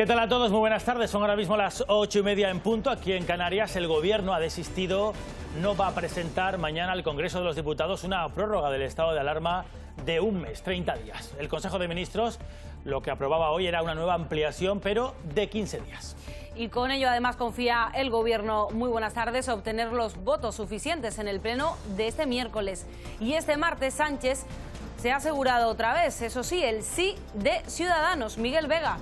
¿Qué tal a todos? Muy buenas tardes. Son ahora mismo las 8:30 en punto. Aquí en Canarias el Gobierno ha desistido, no va a presentar mañana al Congreso de los Diputados una prórroga del estado de alarma de un mes, 30 días. El Consejo de Ministros lo que aprobaba hoy era una nueva ampliación, pero de 15 días. Y con ello además confía el Gobierno, muy buenas tardes, obtener los votos suficientes en el Pleno de este miércoles. Y este martes Sánchez se ha asegurado otra vez, eso sí, el sí de Ciudadanos. Miguel Vega.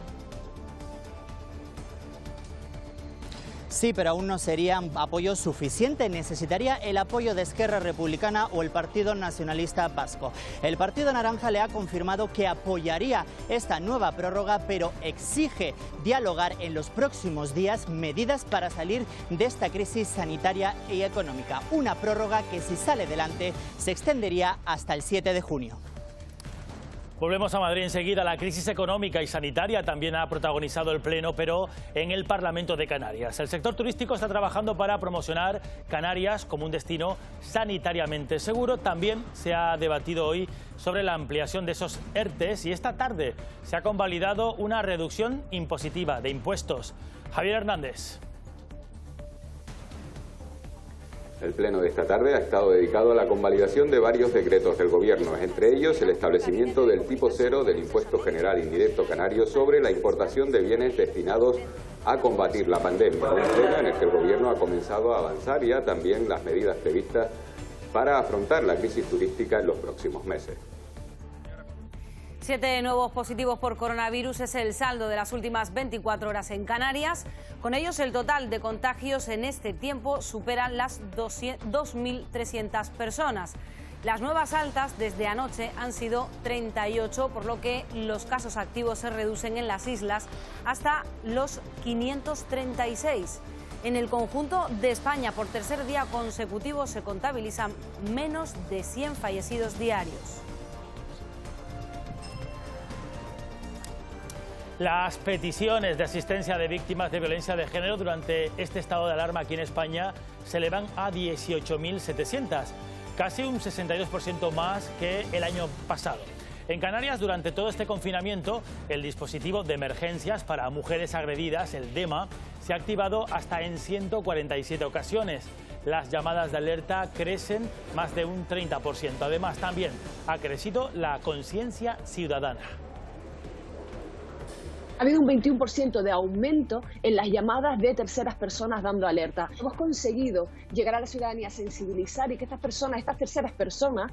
Sí, pero aún no sería apoyo suficiente. Necesitaría el apoyo de Esquerra Republicana o el Partido Nacionalista Vasco. El Partido Naranja le ha confirmado que apoyaría esta nueva prórroga, pero exige dialogar en los próximos días medidas para salir de esta crisis sanitaria y económica. Una prórroga que, si sale adelante, se extendería hasta el 7 de junio. Volvemos a Madrid enseguida. La crisis económica y sanitaria también ha protagonizado el Pleno, pero en el Parlamento de Canarias. El sector turístico está trabajando para promocionar Canarias como un destino sanitariamente seguro. También se ha debatido hoy sobre la ampliación de esos ERTEs y esta tarde se ha convalidado una reducción impositiva de impuestos. Javier Hernández. El pleno de esta tarde ha estado dedicado a la convalidación de varios decretos del Gobierno, entre ellos el establecimiento del tipo cero del Impuesto General Indirecto Canario sobre la importación de bienes destinados a combatir la pandemia. Un pleno en el que el Gobierno ha comenzado a avanzar ya también las medidas previstas para afrontar la crisis turística en los próximos meses. 7 nuevos positivos por coronavirus es el saldo de las últimas 24 horas en Canarias. Con ellos, el total de contagios en este tiempo supera las 2.300 personas. Las nuevas altas desde anoche han sido 38, por lo que los casos activos se reducen en las islas hasta los 536. En el conjunto de España, por tercer día consecutivo, se contabilizan menos de 100 fallecidos diarios. Las peticiones de asistencia de víctimas de violencia de género durante este estado de alarma aquí en España se elevan a 18.700, casi un 62% más que el año pasado. En Canarias, durante todo este confinamiento, el dispositivo de emergencias para mujeres agredidas, el DEMA, se ha activado hasta en 147 ocasiones. Las llamadas de alerta crecen más de un 30%. Además, también ha crecido la conciencia ciudadana. Ha habido un 21% de aumento en las llamadas de terceras personas dando alerta. Hemos conseguido llegar a la ciudadanía, sensibilizar y que estas terceras personas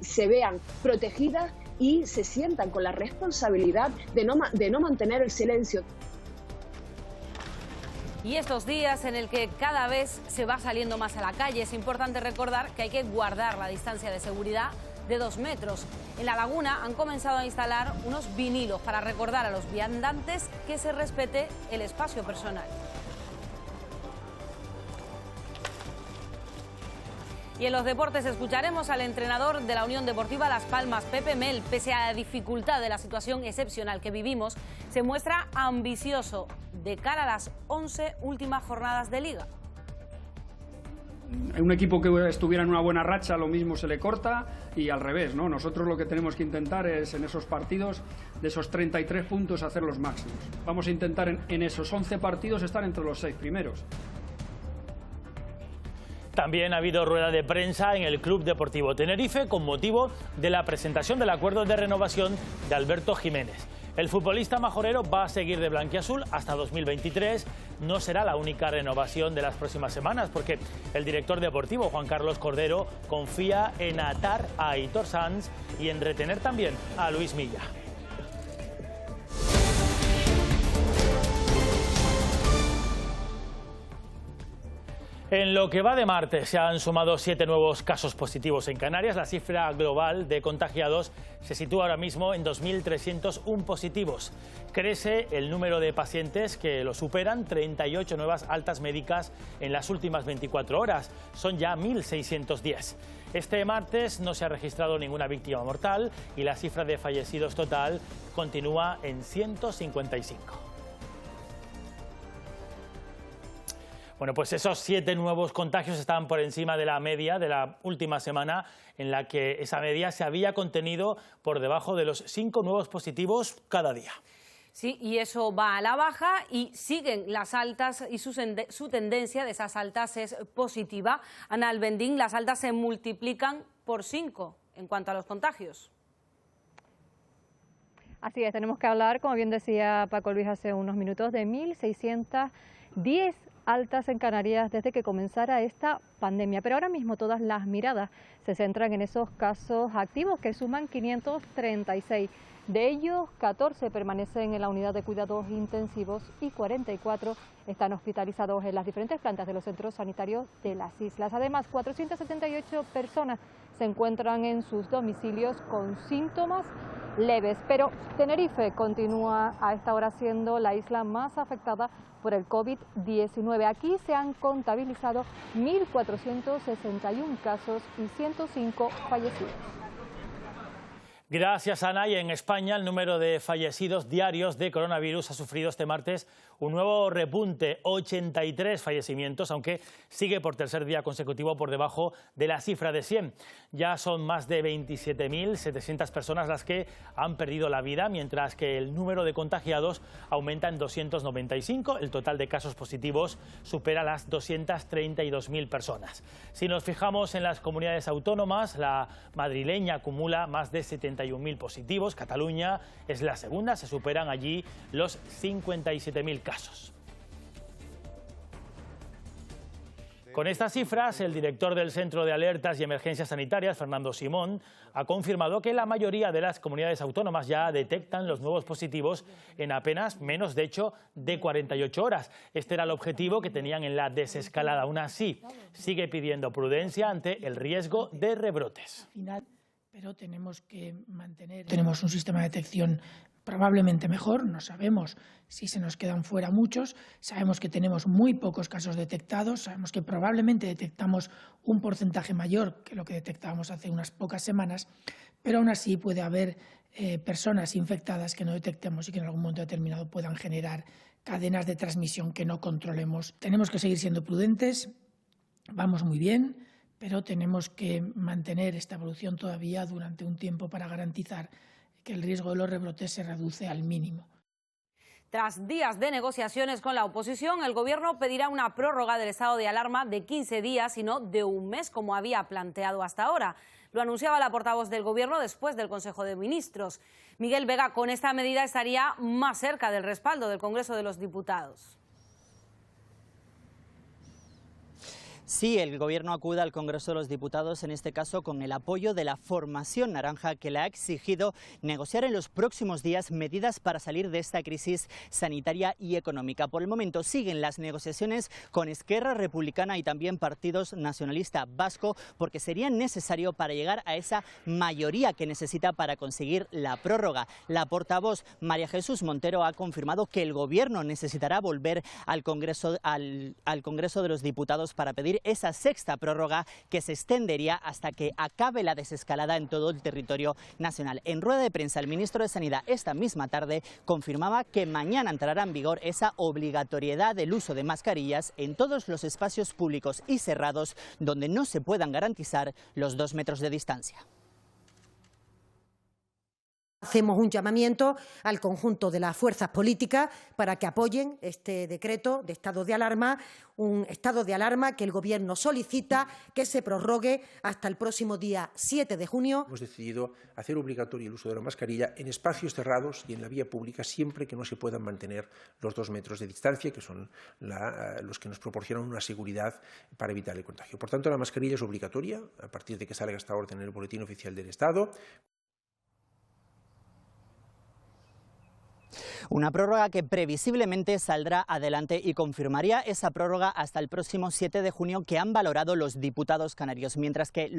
se vean protegidas y se sientan con la responsabilidad de no mantener el silencio. Y estos días en el que cada vez se va saliendo más a la calle, es importante recordar que hay que guardar la distancia de seguridad de 2 metros. En La Laguna han comenzado a instalar unos vinilos para recordar a los viandantes que se respete el espacio personal. Y en los deportes escucharemos al entrenador de la Unión Deportiva Las Palmas, Pepe Mel. Pese a la dificultad de la situación excepcional que vivimos, se muestra ambicioso de cara a las 11 últimas jornadas de Liga. Un equipo que estuviera en una buena racha lo mismo se le corta y al revés, ¿no? Nosotros lo que tenemos que intentar es en esos partidos, de esos 33 puntos, hacer los máximos. Vamos a intentar en esos 11 partidos estar entre los 6 primeros. También ha habido rueda de prensa en el Club Deportivo Tenerife con motivo de la presentación del acuerdo de renovación de Alberto Jiménez. El futbolista majorero va a seguir de blanquiazul hasta 2023. No será la única renovación de las próximas semanas, porque el director deportivo, Juan Carlos Cordero, confía en atar a Aitor Sanz y en retener también a Luis Milla. En lo que va de martes se han sumado 7 nuevos casos positivos en Canarias. La cifra global de contagiados se sitúa ahora mismo en 2.301 positivos. Crece el número de pacientes que lo superan, 38 nuevas altas médicas en las últimas 24 horas. Son ya 1.610. Este martes no se ha registrado ninguna víctima mortal y la cifra de fallecidos total continúa en 155. Bueno, pues esos 7 nuevos contagios están por encima de la media de la última semana, en la que esa media se había contenido por debajo de los 5 nuevos positivos cada día. Sí, y eso va a la baja y siguen las altas y su tendencia de esas altas es positiva. Ana Albendín, las altas se multiplican por 5 en cuanto a los contagios. Así es, tenemos que hablar, como bien decía Paco Luis hace unos minutos, de 1.610 altas en Canarias desde que comenzara esta pandemia. Pero ahora mismo todas las miradas se centran en esos casos activos que suman 536. De ellos, 14 permanecen en la unidad de cuidados intensivos y 44 están hospitalizados en las diferentes plantas de los centros sanitarios de las islas. Además, 478 personas se encuentran en sus domicilios con síntomas leves. Pero Tenerife continúa a esta hora siendo la isla más afectada por el COVID-19. Aquí se han contabilizado 1.461 casos y 105 fallecidos. Gracias, Ana. Y en España el número de fallecidos diarios de coronavirus ha sufrido este martes un nuevo repunte, 83 fallecimientos, aunque sigue por tercer día consecutivo por debajo de la cifra de 100. Ya son más de 27.700 personas las que han perdido la vida, mientras que el número de contagiados aumenta en 295. El total de casos positivos supera las 232.000 personas. Si nos fijamos en las comunidades autónomas, la madrileña acumula más de 71.000 positivos. Cataluña es la segunda, se superan allí los 57.000 casos. Con estas cifras, el director del Centro de Alertas y Emergencias Sanitarias, Fernando Simón, ha confirmado que la mayoría de las comunidades autónomas ya detectan los nuevos positivos en apenas menos, de hecho, de 48 horas. Este era el objetivo que tenían en la desescalada. Aún así, sigue pidiendo prudencia ante el riesgo de rebrotes. Pero tenemos que mantener. Tenemos un sistema de detección probablemente mejor, no sabemos si se nos quedan fuera muchos, sabemos que tenemos muy pocos casos detectados, sabemos que probablemente detectamos un porcentaje mayor que lo que detectábamos hace unas pocas semanas, pero aún así puede haber personas infectadas que no detectemos y que en algún momento determinado puedan generar cadenas de transmisión que no controlemos. Tenemos que seguir siendo prudentes, vamos muy bien, pero tenemos que mantener esta evolución todavía durante un tiempo para garantizar que el riesgo de los rebrotes se reduce al mínimo. Tras días de negociaciones con la oposición, el Gobierno pedirá una prórroga del estado de alarma de 15 días y no de un mes, como había planteado hasta ahora. Lo anunciaba la portavoz del Gobierno después del Consejo de Ministros. Miguel Vega, con esta medida estaría más cerca del respaldo del Congreso de los Diputados. Sí, el Gobierno acude al Congreso de los Diputados, en este caso con el apoyo de la formación naranja, que le ha exigido negociar en los próximos días medidas para salir de esta crisis sanitaria y económica. Por el momento siguen las negociaciones con Esquerra Republicana y también Partido Nacionalista Vasco, porque sería necesario para llegar a esa mayoría que necesita para conseguir la prórroga. La portavoz María Jesús Montero ha confirmado que el Gobierno necesitará volver al Congreso de los Diputados para pedir esa sexta prórroga que se extendería hasta que acabe la desescalada en todo el territorio nacional. En rueda de prensa, el ministro de Sanidad esta misma tarde confirmaba que mañana entrará en vigor esa obligatoriedad del uso de mascarillas en todos los espacios públicos y cerrados donde no se puedan garantizar los 2 metros de distancia. Hacemos un llamamiento al conjunto de las fuerzas políticas para que apoyen este decreto de estado de alarma, un estado de alarma que el Gobierno solicita que se prorrogue hasta el próximo día 7 de junio. Hemos decidido hacer obligatorio el uso de la mascarilla en espacios cerrados y en la vía pública siempre que no se puedan mantener los 2 metros de distancia, que son los que nos proporcionan una seguridad para evitar el contagio. Por tanto, la mascarilla es obligatoria a partir de que salga esta orden en el Boletín Oficial del Estado. Una prórroga que previsiblemente saldrá adelante y confirmaría esa prórroga hasta el próximo 7 de junio que han valorado los diputados canarios, mientras que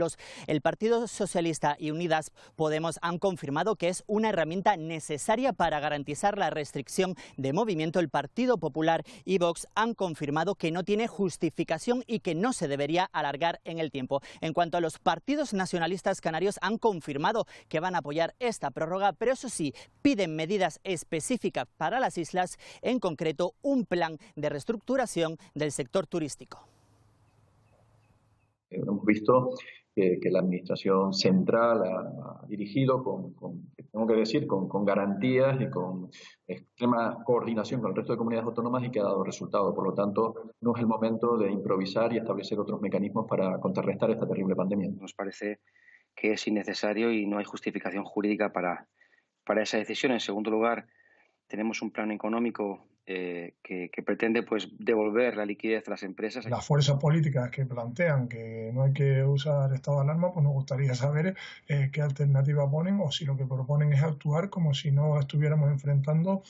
el Partido Socialista y Unidas Podemos han confirmado que es una herramienta necesaria para garantizar la restricción de movimiento. El Partido Popular y Vox han confirmado que no tiene justificación y que no se debería alargar en el tiempo. En cuanto a los partidos nacionalistas canarios, han confirmado que van a apoyar esta prórroga, pero eso sí, piden medidas específicas para las islas, en concreto un plan de reestructuración del sector turístico. Hemos visto que la Administración Central ha dirigido tengo que decir, con garantías y con extrema coordinación con el resto de comunidades autónomas y que ha dado resultado. Por lo tanto, no es el momento de improvisar y establecer otros mecanismos para contrarrestar esta terrible pandemia. Nos parece que es innecesario y no hay justificación jurídica para esa decisión. En segundo lugar, tenemos un plan económico que pretende devolver la liquidez a las empresas. Las fuerzas políticas que plantean que no hay que usar estado de alarma, pues nos gustaría saber qué alternativa ponen o si lo que proponen es actuar como si no estuviéramos enfrentando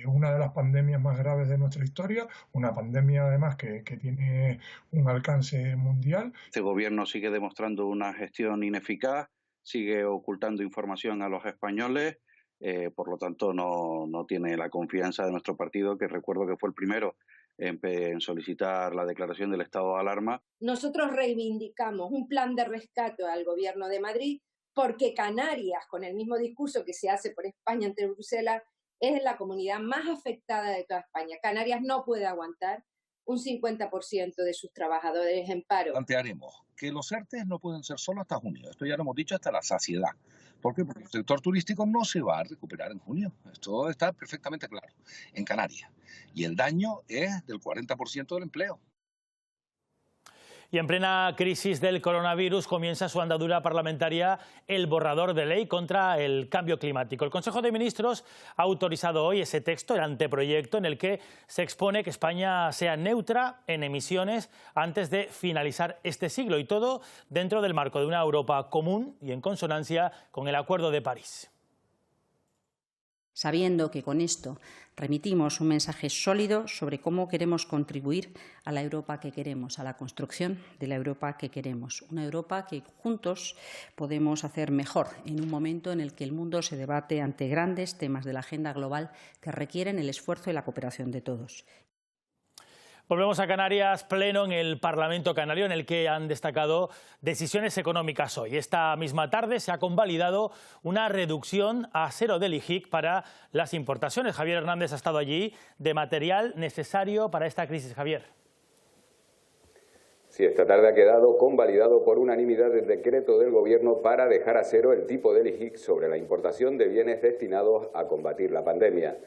una de las pandemias más graves de nuestra historia, una pandemia además que tiene un alcance mundial. Este gobierno sigue demostrando una gestión ineficaz, sigue ocultando información a los españoles. Por lo tanto, no tiene la confianza de nuestro partido, que recuerdo que fue el primero en solicitar la declaración del estado de alarma. Nosotros reivindicamos un plan de rescate al Gobierno de Madrid porque Canarias, con el mismo discurso que se hace por España ante Bruselas, es la comunidad más afectada de toda España. Canarias no puede aguantar un 50% de sus trabajadores en paro. Plantearemos que los ERTE no pueden ser solo hasta junio. Esto ya lo hemos dicho hasta la saciedad. ¿Por qué? Porque el sector turístico no se va a recuperar en junio. Esto está perfectamente claro en Canarias. Y el daño es del 40% del empleo. Y en plena crisis del coronavirus comienza su andadura parlamentaria el borrador de ley contra el cambio climático. El Consejo de Ministros ha autorizado hoy ese texto, el anteproyecto, en el que se expone que España sea neutra en emisiones antes de finalizar este siglo, y todo dentro del marco de una Europa común y en consonancia con el Acuerdo de París. Sabiendo que con esto remitimos un mensaje sólido sobre cómo queremos contribuir a la Europa que queremos, a la construcción de la Europa que queremos. Una Europa que juntos podemos hacer mejor en un momento en el que el mundo se debate ante grandes temas de la agenda global que requieren el esfuerzo y la cooperación de todos. Volvemos a Canarias, pleno en el Parlamento canario, en el que han destacado decisiones económicas hoy. Esta misma tarde se ha convalidado una reducción a cero del IGIC para las importaciones. Javier Hernández ha estado allí, de material necesario para esta crisis. Javier. Sí, esta tarde ha quedado convalidado por unanimidad el decreto del Gobierno para dejar a cero el tipo del IGIC sobre la importación de bienes destinados a combatir la pandemia.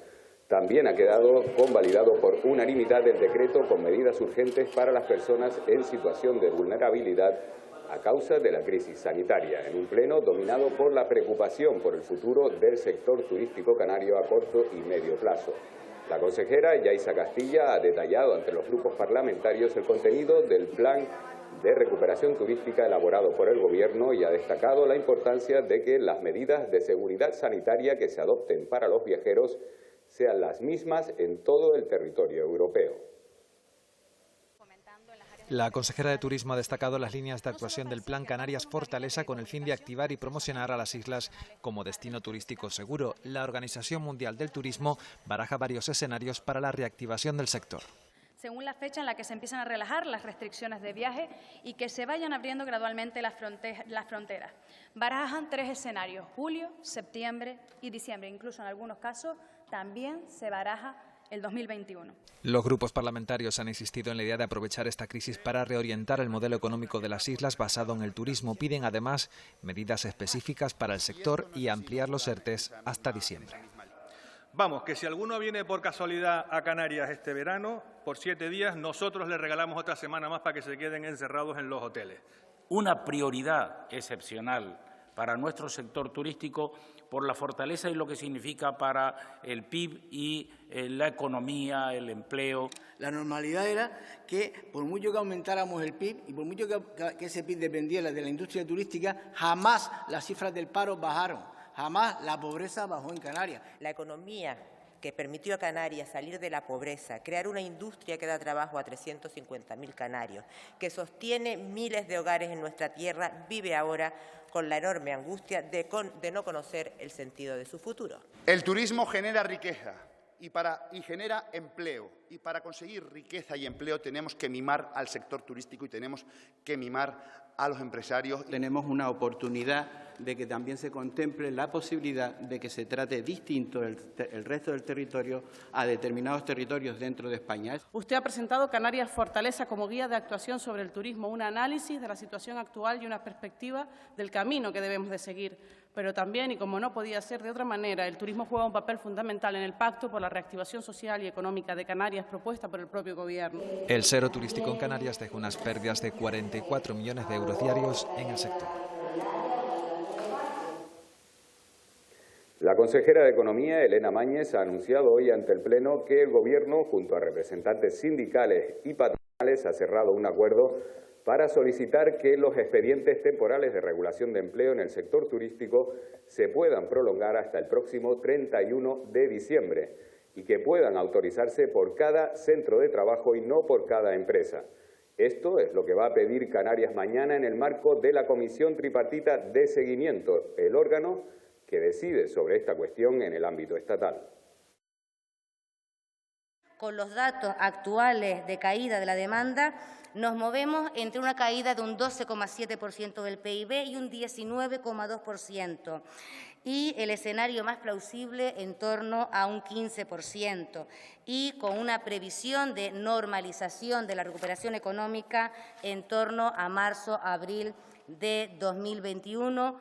También ha quedado convalidado por unanimidad el decreto con medidas urgentes para las personas en situación de vulnerabilidad a causa de la crisis sanitaria, en un pleno dominado por la preocupación por el futuro del sector turístico canario a corto y medio plazo. La consejera Yaisa Castilla ha detallado ante los grupos parlamentarios el contenido del plan de recuperación turística elaborado por el Gobierno y ha destacado la importancia de que las medidas de seguridad sanitaria que se adopten para los viajeros sean las mismas en todo el territorio europeo. La consejera de Turismo ha destacado las líneas de actuación del Plan Canarias Fortaleza con el fin de activar y promocionar a las islas como destino turístico seguro. La Organización Mundial del Turismo baraja varios escenarios para la reactivación del sector. Según la fecha en la que se empiezan a relajar las restricciones de viaje y que se vayan abriendo gradualmente las fronteras. Barajan 3 escenarios: julio, septiembre y diciembre. Incluso en algunos casos también se baraja el 2021. Los grupos parlamentarios han insistido en la idea de aprovechar esta crisis para reorientar el modelo económico de las islas basado en el turismo. Piden además medidas específicas para el sector y ampliar los ERTEs hasta diciembre. Vamos, que si alguno viene por casualidad a Canarias este verano, por 7 días, nosotros le regalamos otra semana más para que se queden encerrados en los hoteles. Una prioridad excepcional para nuestro sector turístico por la fortaleza y lo que significa para el PIB y la economía, el empleo. La normalidad era que por mucho que aumentáramos el PIB y por mucho que ese PIB dependiera de la industria turística, jamás las cifras del paro bajaron. Jamás la pobreza bajó en Canarias. La economía que permitió a Canarias salir de la pobreza, crear una industria que da trabajo a 350.000 canarios, que sostiene miles de hogares en nuestra tierra, vive ahora con la enorme angustia de no conocer el sentido de su futuro. El turismo genera riqueza y genera empleo. Y para conseguir riqueza y empleo tenemos que mimar al sector turístico y tenemos que mimar a los empresarios. Tenemos una oportunidad de que también se contemple la posibilidad de que se trate distinto el resto del territorio a determinados territorios dentro de España. Usted ha presentado Canarias Fortaleza como guía de actuación sobre el turismo, un análisis de la situación actual y una perspectiva del camino que debemos de seguir. Pero también, y como no podía ser de otra manera, el turismo juega un papel fundamental en el Pacto por la Reactivación Social y Económica de Canarias propuesta por el propio Gobierno. El sero turístico en Canarias dejó unas pérdidas de 44 millones de euros diarios en el sector. La consejera de Economía, Elena Mañez, ha anunciado hoy ante el Pleno que el Gobierno, junto a representantes sindicales y patronales, ha cerrado un acuerdo para solicitar que los expedientes temporales de regulación de empleo en el sector turístico se puedan prolongar hasta el próximo 31 de diciembre y que puedan autorizarse por cada centro de trabajo y no por cada empresa. Esto es lo que va a pedir Canarias mañana en el marco de la Comisión Tripartita de Seguimiento, el órgano que decide sobre esta cuestión en el ámbito estatal. Con los datos actuales de caída de la demanda, nos movemos entre una caída de un 12,7% del PIB y un 19,2%. Y el escenario más plausible en torno a un 15%. Y con una previsión de normalización de la recuperación económica en torno a marzo-abril de 2021.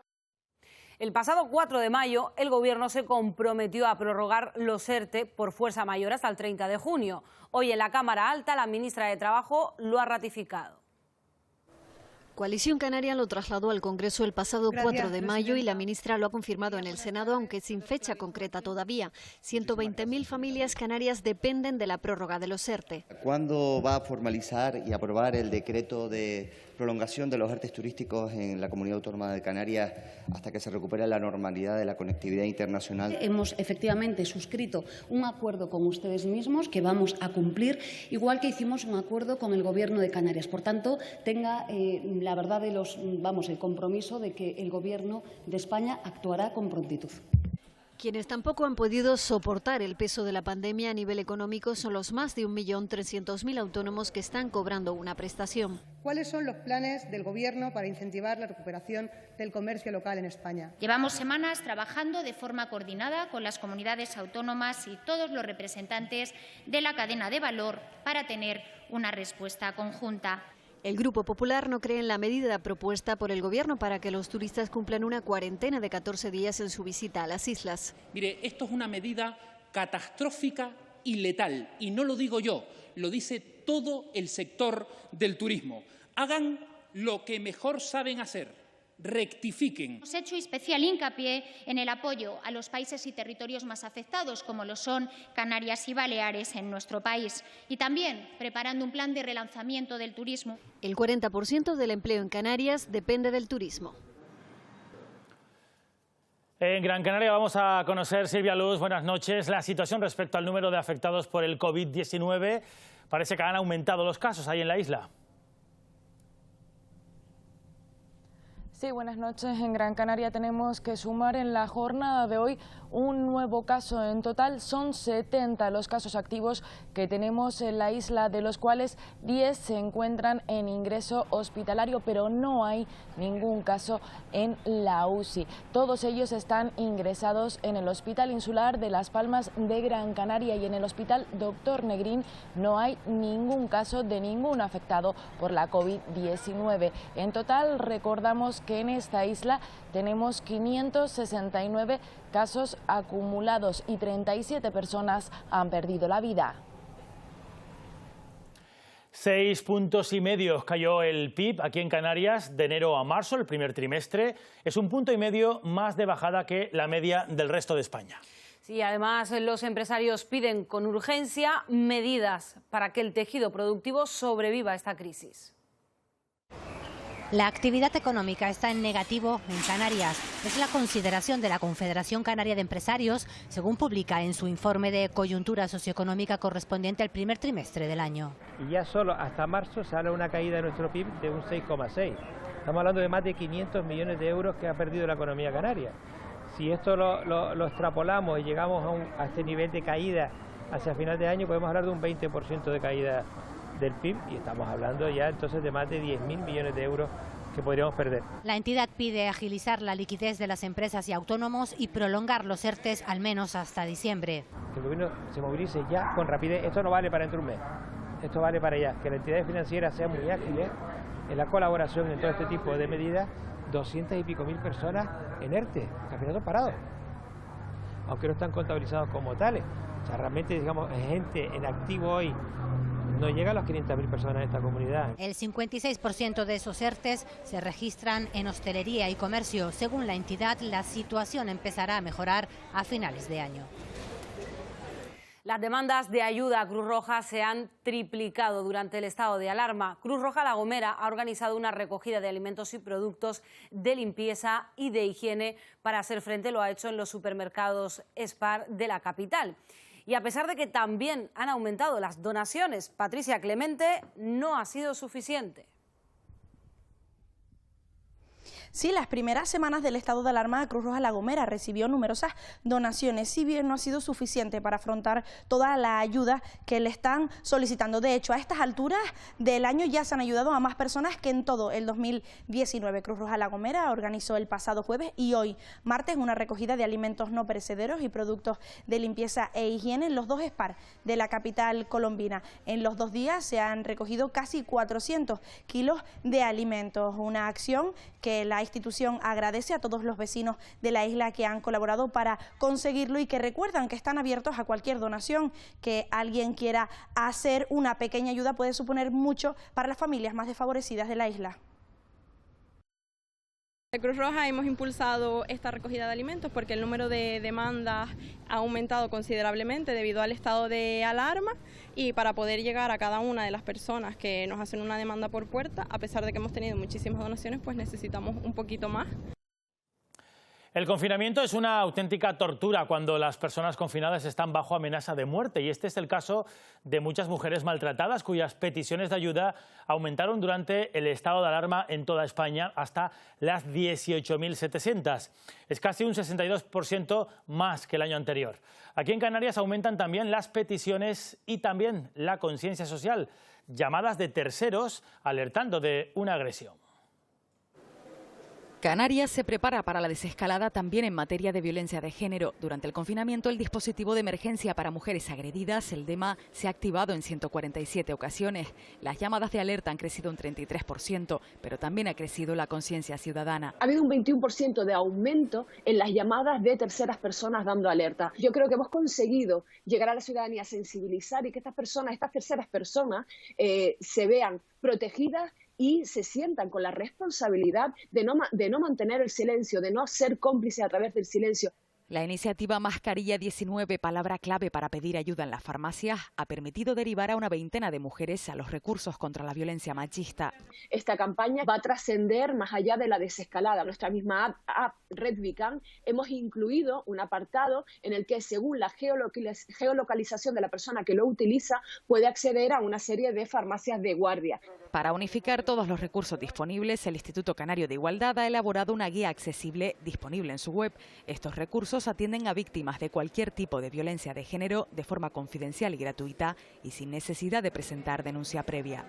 El pasado 4 de mayo, el Gobierno se comprometió a prorrogar los ERTE por fuerza mayor hasta el 30 de junio. Hoy en la Cámara Alta, la ministra de Trabajo lo ha ratificado. Coalición Canaria lo trasladó al Congreso el pasado 4 de mayo y la ministra lo ha confirmado en el Senado, aunque sin fecha concreta todavía. 120.000 familias canarias dependen de la prórroga de los ERTE. ¿Cuándo va a formalizar y aprobar el decreto de prolongación de los ERTE turísticos en la Comunidad Autónoma de Canarias hasta que se recupere la normalidad de la conectividad internacional? Hemos efectivamente suscrito un acuerdo con ustedes mismos que vamos a cumplir, igual que hicimos un acuerdo con el Gobierno de Canarias. Por tanto, tenga la verdad de el compromiso de que el Gobierno de España actuará con prontitud. Quienes tampoco han podido soportar el peso de la pandemia a nivel económico son los más de 1.300.000 autónomos que están cobrando una prestación. ¿Cuáles son los planes del Gobierno para incentivar la recuperación del comercio local en España? Llevamos semanas trabajando de forma coordinada con las comunidades autónomas y todos los representantes de la cadena de valor para tener una respuesta conjunta. El Grupo Popular no cree en la medida propuesta por el Gobierno para que los turistas cumplan una cuarentena de 14 días en su visita a las islas. Mire, esto es una medida catastrófica y letal, y no lo digo yo, lo dice todo el sector del turismo. Hagan lo que mejor saben hacer. Rectifiquen. Hemos hecho especial hincapié en el apoyo a los países y territorios más afectados, como lo son Canarias y Baleares en nuestro país, y también preparando un plan de relanzamiento del turismo. El 40% del empleo en Canarias depende del turismo. En Gran Canaria vamos a conocer, Silvia Luz, buenas noches, la situación respecto al número de afectados por el COVID-19. Parece que han aumentado los casos ahí en la isla. Sí, buenas noches. En Gran Canaria tenemos que sumar en la jornada de hoy un nuevo caso. En total son 70 los casos activos que tenemos en la isla, de los cuales 10 se encuentran en ingreso hospitalario, pero no hay ningún caso en la UCI. Todos ellos están ingresados en el Hospital Insular de Las Palmas de Gran Canaria, y en el Hospital Dr. Negrín no hay ningún caso de ningún afectado por la COVID-19. En total, recordamos que en esta isla tenemos 569 casos acumulados y 37 personas han perdido la vida. 6,5 puntos cayó el PIB aquí en Canarias de enero a marzo, el primer trimestre. Es 1,5 puntos más de bajada que la media del resto de España. Sí, además los empresarios piden con urgencia medidas para que el tejido productivo sobreviva a esta crisis. La actividad económica está en negativo en Canarias. Es la consideración de la Confederación Canaria de Empresarios, según publica en su informe de coyuntura socioeconómica correspondiente al primer trimestre del año. Y ya solo hasta marzo sale una caída de nuestro PIB de un 6,6. Estamos hablando de más de 500 millones de euros que ha perdido la economía canaria. Si esto lo extrapolamos y llegamos a este nivel de caída hacia final de año podemos hablar de un 20% de caída del PIB y estamos hablando ya entonces de más de 10.000 millones de euros que podríamos perder. La entidad pide agilizar la liquidez de las empresas y autónomos y prolongar los ERTEs al menos hasta diciembre. Que el gobierno se movilice ya con rapidez. Esto no vale para dentro de un mes, esto vale para ya. Que la entidad financiera sea muy ágil en la colaboración en todo este tipo de medidas. 200 y pico mil personas en ERTE, caminando parados, aunque no están contabilizados como tales. O sea, realmente, digamos, gente en activo hoy no llega a las 500.000 personas en esta comunidad. El 56% de esos ERTEs se registran en hostelería y comercio. Según la entidad, la situación empezará a mejorar a finales de año. Las demandas de ayuda a Cruz Roja se han triplicado durante el estado de alarma. Cruz Roja La Gomera ha organizado una recogida de alimentos y productos de limpieza y de higiene para hacer frente. Lo ha hecho en los supermercados Spar de la capital. Y a pesar de que también han aumentado las donaciones, Patricia Clemente, no ha sido suficiente. Sí, las primeras semanas del estado de alarma, Cruz Roja La Gomera recibió numerosas donaciones, si bien no ha sido suficiente para afrontar toda la ayuda que le están solicitando. De hecho, a estas alturas del año ya se han ayudado a más personas que en todo el 2019. Cruz Roja La Gomera organizó el pasado jueves y hoy, martes, una recogida de alimentos no perecederos y productos de limpieza e higiene en los dos Spar de la capital colombina. En los 2 días se han recogido casi 400 kilos de alimentos, una acción que la institución agradece a todos los vecinos de la isla que han colaborado para conseguirlo y que recuerdan que están abiertos a cualquier donación que alguien quiera hacer. Una pequeña ayuda puede suponer mucho para las familias más desfavorecidas de la isla. De Cruz Roja hemos impulsado esta recogida de alimentos porque el número de demandas ha aumentado considerablemente debido al estado de alarma, y para poder llegar a cada una de las personas que nos hacen una demanda por puerta, a pesar de que hemos tenido muchísimas donaciones, pues necesitamos un poquito más. El confinamiento es una auténtica tortura cuando las personas confinadas están bajo amenaza de muerte, y este es el caso de muchas mujeres maltratadas cuyas peticiones de ayuda aumentaron durante el estado de alarma en toda España hasta las 18.700. Es casi un 62% más que el año anterior. Aquí en Canarias aumentan también las peticiones y también la conciencia social, llamadas de terceros alertando de una agresión. Canarias se prepara para la desescalada también en materia de violencia de género. Durante el confinamiento, el dispositivo de emergencia para mujeres agredidas, el DEMA, se ha activado en 147 ocasiones. Las llamadas de alerta han crecido un 33%, pero también ha crecido la conciencia ciudadana. Ha habido un 21% de aumento en las llamadas de terceras personas dando alerta. Yo creo que hemos conseguido llegar a la ciudadanía, sensibilizar y que estas terceras personas, se vean protegidas y se sientan con la responsabilidad de no mantener el silencio, de no ser cómplices a través del silencio. La iniciativa Mascarilla 19, palabra clave para pedir ayuda en las farmacias, ha permitido derivar a una veintena de mujeres a los recursos contra la violencia machista. Esta campaña va a trascender más allá de la desescalada. Nuestra misma app Red Vicam hemos incluido un apartado en el que, según la geolocalización de la persona que lo utiliza, puede acceder a una serie de farmacias de guardia. Para unificar todos los recursos disponibles, el Instituto Canario de Igualdad ha elaborado una guía accesible disponible en su web. Estos recursos atienden a víctimas de cualquier tipo de violencia de género de forma confidencial y gratuita y sin necesidad de presentar denuncia previa.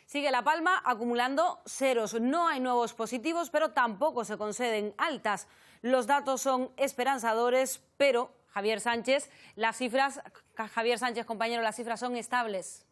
Sigue La Palma acumulando ceros. No hay nuevos positivos, pero tampoco se conceden altas. Los datos son esperanzadores, pero Javier Sánchez, compañero, las cifras son estables.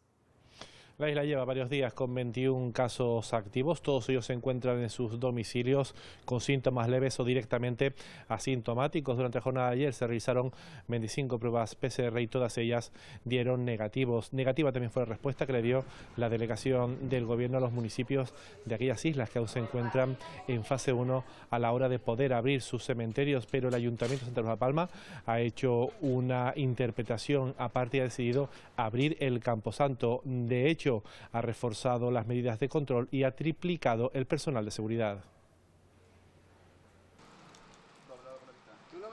La isla lleva varios días con 21 casos activos, todos ellos se encuentran en sus domicilios con síntomas leves o directamente asintomáticos. Durante la jornada de ayer se realizaron 25 pruebas PCR y todas ellas dieron negativos. Negativa también fue la respuesta que le dio la delegación del gobierno a los municipios de aquellas islas que aún se encuentran en fase 1 a la hora de poder abrir sus cementerios, pero el Ayuntamiento de Santa Cruz de La Palma ha hecho una interpretación aparte y ha decidido abrir el Camposanto. De hecho, ha reforzado las medidas de control y ha triplicado el personal de seguridad.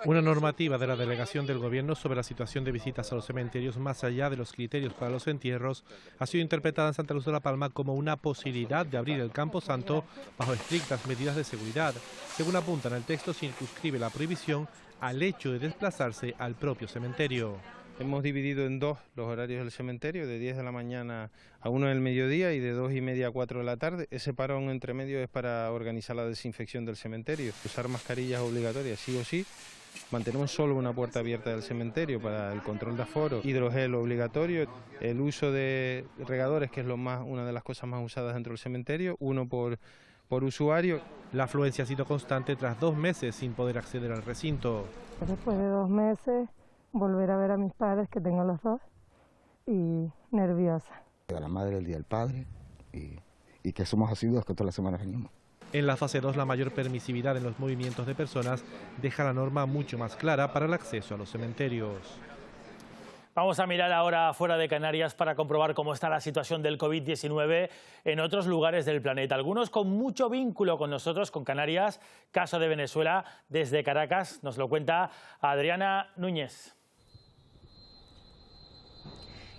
Una normativa de la delegación del Gobierno sobre la situación de visitas a los cementerios más allá de los criterios para los entierros ha sido interpretada en Santa Cruz de La Palma como una posibilidad de abrir el Camposanto bajo estrictas medidas de seguridad. Según apunta en el texto, circunscribe la prohibición al hecho de desplazarse al propio cementerio. Hemos dividido en dos los horarios del cementerio, de 10 de la mañana a 1 del mediodía y de 2:30 a 4 de la tarde. Ese parón entre medio es para organizar la desinfección del cementerio. Usar mascarillas obligatorias sí o sí. Mantenemos solo una puerta abierta del cementerio para el control de aforo, hidrogel obligatorio, el uso de regadores, que es una de las cosas más usadas dentro del cementerio, uno por usuario. La afluencia ha sido constante tras 2 meses sin poder acceder al recinto. Después de 2 meses, volver a ver a mis padres, que tengo los dos, y nerviosa. A la madre el Día del Padre y que somos asiduos, que todas las semanas venimos. En la fase 2, la mayor permisividad en los movimientos de personas deja la norma mucho más clara para el acceso a los cementerios. Vamos a mirar ahora fuera de Canarias para comprobar cómo está la situación del COVID-19 en otros lugares del planeta. Algunos con mucho vínculo con nosotros, con Canarias. Caso de Venezuela, desde Caracas, nos lo cuenta Adriana Núñez.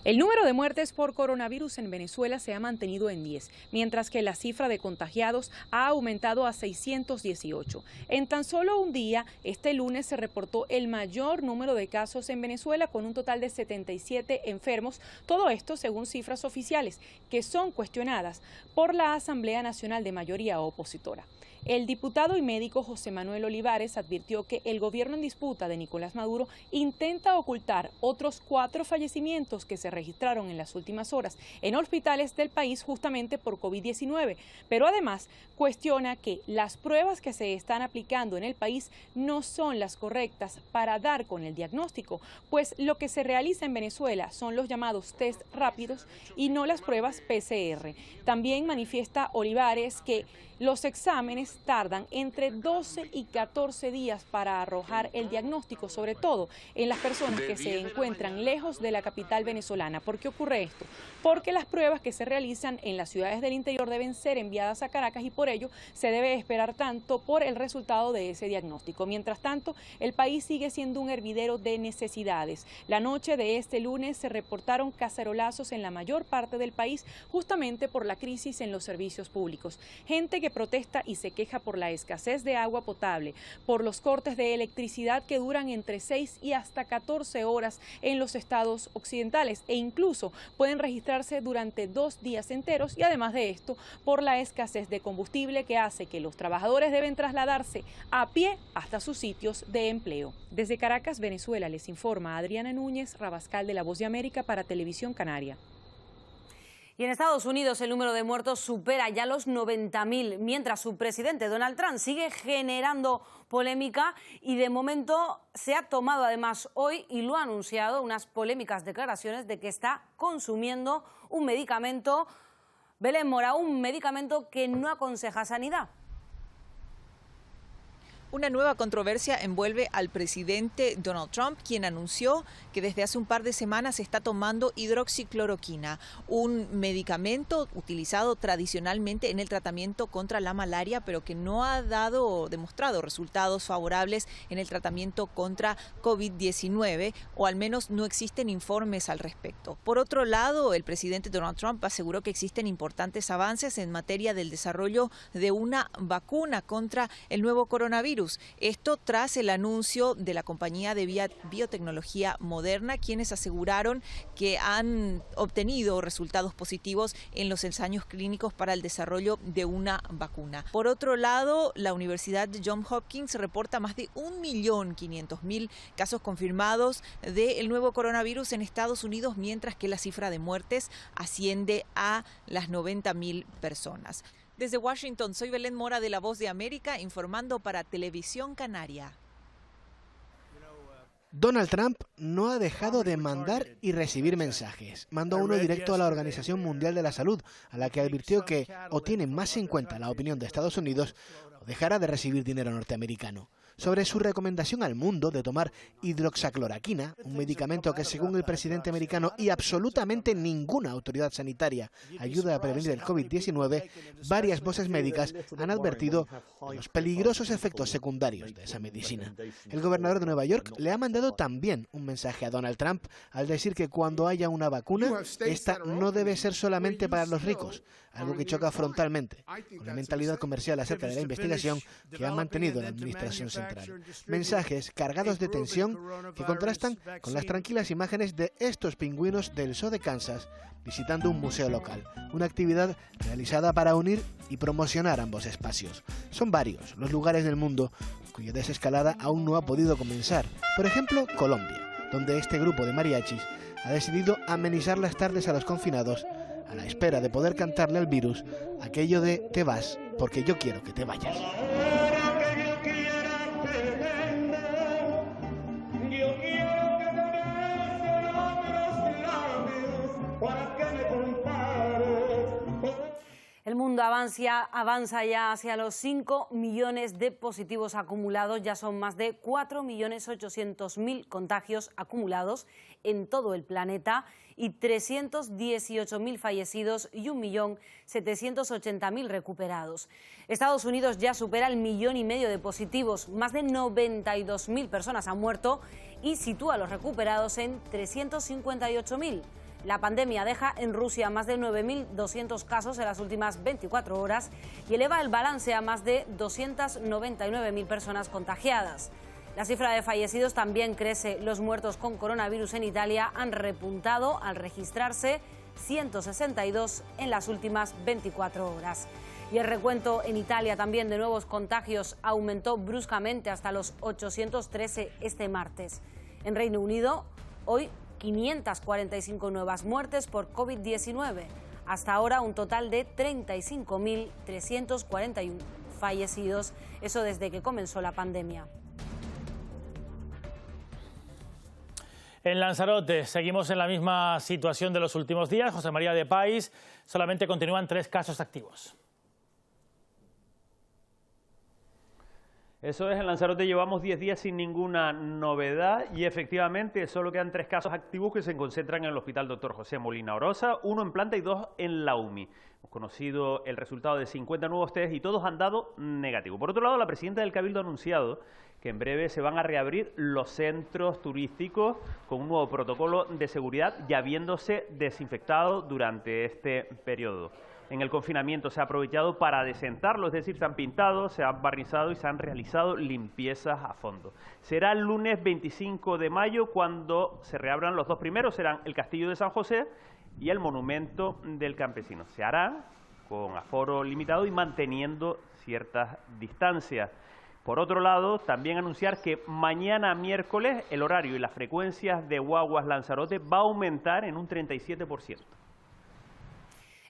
El número de muertes por coronavirus en Venezuela se ha mantenido en 10, mientras que la cifra de contagiados ha aumentado a 618. En tan solo un día, este lunes se reportó el mayor número de casos en Venezuela, con un total de 77 enfermos, todo esto según cifras oficiales, que son cuestionadas por la Asamblea Nacional de Mayoría Opositora. El diputado y médico José Manuel Olivares advirtió que el gobierno en disputa de Nicolás Maduro intenta ocultar otros 4 fallecimientos que se registraron en las últimas horas en hospitales del país justamente por COVID-19, pero además cuestiona que las pruebas que se están aplicando en el país no son las correctas para dar con el diagnóstico, pues lo que se realiza en Venezuela son los llamados test rápidos y no las pruebas PCR. También manifiesta Olivares que los exámenes tardan entre 12 y 14 días para arrojar el diagnóstico, sobre todo en las personas que se encuentran lejos de la capital venezolana. ¿Por qué ocurre esto? Porque las pruebas que se realizan en las ciudades del interior deben ser enviadas a Caracas y por ello se debe esperar tanto por el resultado de ese diagnóstico. Mientras tanto, el país sigue siendo un hervidero de necesidades. La noche de este lunes se reportaron cacerolazos en la mayor parte del país justamente por la crisis en los servicios públicos. Gente que protesta y se queja por la escasez de agua potable, por los cortes de electricidad que duran entre 6 y hasta 14 horas en los estados occidentales e incluso pueden registrarse durante 2 días enteros, y además de esto por la escasez de combustible que hace que los trabajadores deben trasladarse a pie hasta sus sitios de empleo. Desde Caracas, Venezuela, les informa Adriana Núñez Rabascal de La Voz de América para Televisión Canaria. Y en Estados Unidos el número de muertos supera ya los 90.000, mientras su presidente Donald Trump sigue generando polémica y de momento se ha tomado además hoy, y lo ha anunciado, unas polémicas declaraciones de que está consumiendo un medicamento, Belén Mora, un medicamento que no aconseja sanidad. Una nueva controversia envuelve al presidente Donald Trump, quien anunció que desde hace un par de semanas está tomando hidroxicloroquina, un medicamento utilizado tradicionalmente en el tratamiento contra la malaria, pero que no ha demostrado resultados favorables en el tratamiento contra COVID-19, o al menos no existen informes al respecto. Por otro lado, el presidente Donald Trump aseguró que existen importantes avances en materia del desarrollo de una vacuna contra el nuevo coronavirus. Esto tras el anuncio de la compañía de biotecnología Moderna, quienes aseguraron que han obtenido resultados positivos en los ensayos clínicos para el desarrollo de una vacuna. Por otro lado, la Universidad de Johns Hopkins reporta más de 1.500.000 casos confirmados del nuevo coronavirus en Estados Unidos, mientras que la cifra de muertes asciende a las 90.000 personas. Desde Washington, soy Belén Mora de La Voz de América, informando para Televisión Canaria. Donald Trump no ha dejado de mandar y recibir mensajes. Mandó uno directo a la Organización Mundial de la Salud, a la que advirtió que o tiene más en cuenta la opinión de Estados Unidos o dejará de recibir dinero norteamericano. Sobre su recomendación al mundo de tomar hidroxicloroquina, un medicamento que según el presidente americano y absolutamente ninguna autoridad sanitaria ayuda a prevenir el COVID-19, varias voces médicas han advertido de los peligrosos efectos secundarios de esa medicina. El gobernador de Nueva York le ha mandado también un mensaje a Donald Trump al decir que cuando haya una vacuna, esta no debe ser solamente para los ricos, algo que choca frontalmente con la mentalidad comercial acerca de la investigación que ha mantenido la administración central. contrario. Mensajes cargados de tensión que contrastan con las tranquilas imágenes de estos pingüinos del Zoo de Kansas visitando un museo local, una actividad realizada para unir y promocionar ambos espacios. Son varios los lugares del mundo cuya desescalada aún no ha podido comenzar. Por ejemplo, Colombia, donde este grupo de mariachis ha decidido amenizar las tardes a los confinados a la espera de poder cantarle al virus aquello de te vas porque yo quiero que te vayas. El mundo avanza ya hacia los 5 millones de positivos acumulados. Ya son más de 4.800.000 contagios acumulados en todo el planeta y 318.000 fallecidos y 1.780.000 recuperados. Estados Unidos ya supera el 1,5 millones de positivos. Más de 92.000 personas han muerto y sitúa a los recuperados en 358.000. La pandemia deja en Rusia más de 9.200 casos en las últimas 24 horas y eleva el balance a más de 299.000 personas contagiadas. La cifra de fallecidos también crece. Los muertos con coronavirus en Italia han repuntado al registrarse 162 en las últimas 24 horas. Y el recuento en Italia también de nuevos contagios aumentó bruscamente hasta los 813 este martes. En Reino Unido, hoy 545 nuevas muertes por COVID-19. Hasta ahora un total de 35.341 fallecidos, eso desde que comenzó la pandemia. En Lanzarote seguimos en la misma situación de los últimos días. José María de Pais, solamente continúan 3 casos activos. Eso es, en Lanzarote llevamos 10 días sin ninguna novedad y efectivamente solo quedan 3 casos activos que se concentran en el Hospital Dr. José Molina Orosa, 1 en planta y 2 en la UMI. Hemos conocido el resultado de 50 nuevos test y todos han dado negativo. Por otro lado, la presidenta del Cabildo ha anunciado que en breve se van a reabrir los centros turísticos con un nuevo protocolo de seguridad ya habiéndose desinfectado durante este periodo. En el confinamiento se ha aprovechado para desentarlo, es decir, se han pintado, se han barnizado y se han realizado limpiezas a fondo. Será el lunes 25 de mayo cuando se reabran los 2 primeros, serán el Castillo de San José y el Monumento del Campesino. Se hará con aforo limitado y manteniendo ciertas distancias. Por otro lado, también anunciar que mañana miércoles el horario y las frecuencias de guaguas Lanzarote va a aumentar en un 37%.